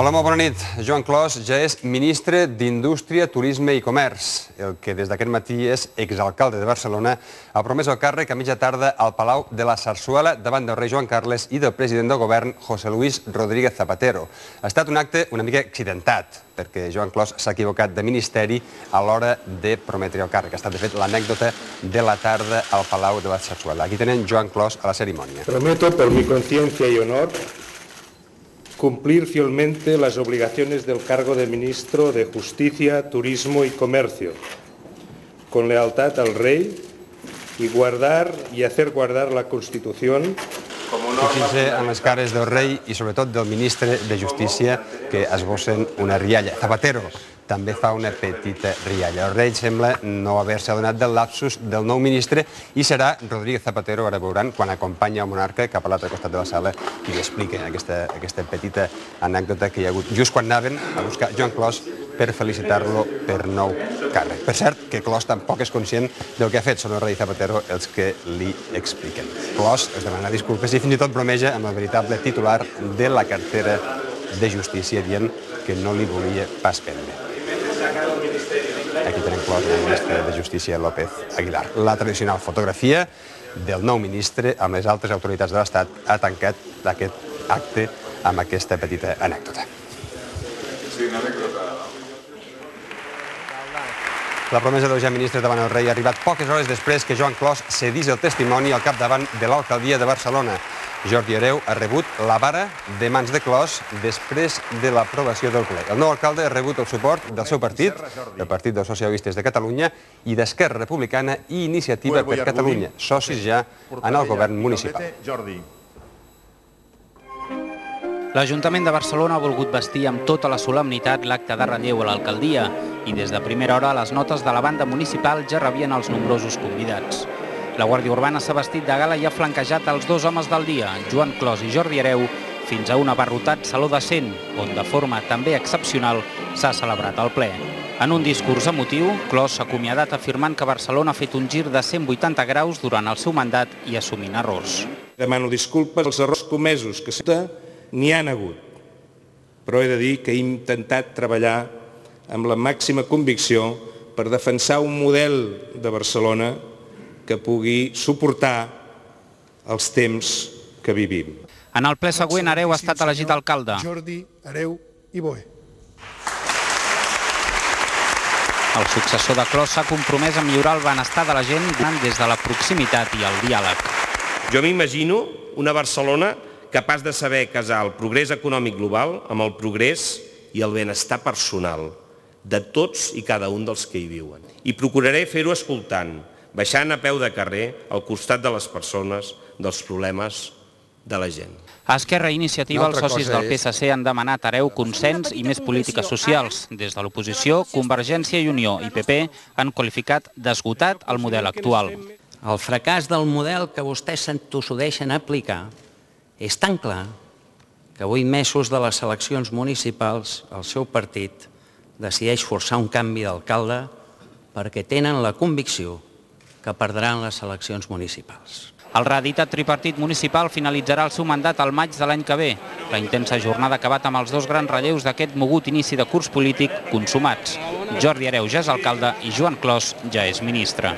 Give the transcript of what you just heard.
Hola, molt bona nit. Joan Clos ja és ministre d'Indústria, Turisme i Comerç. El que des d'aquest matí és exalcalde de Barcelona ha promès el càrrec a mitja tarda al Palau de la Sarsuela davant del rei Joan Carles i del president del govern, José Luis Rodríguez Zapatero. Ha estat un acte una mica accidentat, perquè Joan Clos s'ha equivocat de ministeri a l'hora de prometre el càrrec. Ha estat, de fet, l'anècdota de la tarda al Palau de la Sarsuela. Aquí tenen Joan Clos a la cerimònia. Prometo, por mi conciencia y honor, cumplir fielmente las obligaciones del cargo de Ministro de Justicia, Turismo y Comercio, con lealtad al Rey y guardar y hacer guardar la Constitución como norma. Fixin-se en les cares del rei i sobretot del ministre de Justícia que esbossen una rialla. Zapatero també fa una petita rialla. El rei sembla no haver-se adonat del lapsus del nou ministre i serà Rodríguez Zapatero, ara veuran, quan acompanya el monarca cap a l'altre costat de la sala i li explica aquesta petita anècdota que hi ha hagut just quan anaven a buscar Joan Clos per felicitar-lo per nou càrrec. Per cert, que Clos tampoc és conscient del que ha fet. Són el rei Zapatero els que li expliquen. Clos es demana disculpes i fins i tot bromeja amb el veritable titular de la cartera de Justícia, dient que no li volia pas prendre. Aquí tenen Clos, el ministre de Justícia, López Aguilar. La tradicional fotografia del nou ministre amb les altres autoritats de l'Estat ha tancat aquest acte amb aquesta petita anècdota. La promesa del ja ministre davant el rei ha arribat poques hores després que Joan Clos cedís el testimoni al capdavant de l'alcaldia de Barcelona. Jordi Hereu ha rebut la vara de mans de Clos després de l'aprovació del ple. El nou alcalde ha rebut el suport del seu partit, del Partit dels Socialistes de Catalunya i d'Esquerra Republicana i Iniciativa per Catalunya, socis ja en el govern municipal. L'Ajuntament de Barcelona ha volgut vestir amb tota la solemnitat l'acte de relleu a l'alcaldia i des de primera hora les notes de la banda municipal ja rebien els nombrosos convidats. La Guàrdia Urbana s'ha vestit de gala i ha flanquejat els dos homes del dia, Joan Clos i Jordi Hereu, fins a un abarrotat Saló de Cent, on de forma també excepcional s'ha celebrat el ple. En un discurs emotiu, Clos s'ha acomiadat afirmant que Barcelona ha fet un gir de 180 graus durant el seu mandat i assumint errors. Demano disculpes als errors comesos, que n'hi han hagut, però he de dir que he intentat treballar amb la màxima convicció per defensar un model de Barcelona que pugui suportar els temps que vivim. En el ple següent, Hereu ha estat elegit alcalde. Jordi Hereu i Boé. El successor de Clos s'ha compromès a millorar el benestar de la gent des de la proximitat i el diàleg. Jo m'imagino una Barcelona capaç de saber casar el progrés econòmic global amb el progrés i el benestar personal de tots i cada un dels que hi viuen. I procuraré fer-ho escoltant, baixant a peu de carrer al costat de les persones, dels problemes de la gent. A Esquerra i Iniciativa, els socis del PSC han demanat a Hereu consens i més polítiques socials. Des de l'oposició, Convergència i Unió i PP han qualificat d'esgotat el model actual. El fracàs del model que vostès s'entossudeixen a aplicar és tan clar que a 8 mesos de les eleccions municipals el seu partit decideix forçar un canvi d'alcalde perquè tenen la convicció que perdran les eleccions municipals. El reeditat tripartit municipal finalitzarà el seu mandat al maig de l'any que ve. La intensa jornada ha acabat amb els dos grans relleus d'aquest mogut inici de curs polític consumats. Jordi Hereu ja és alcalde i Joan Clos ja és ministre.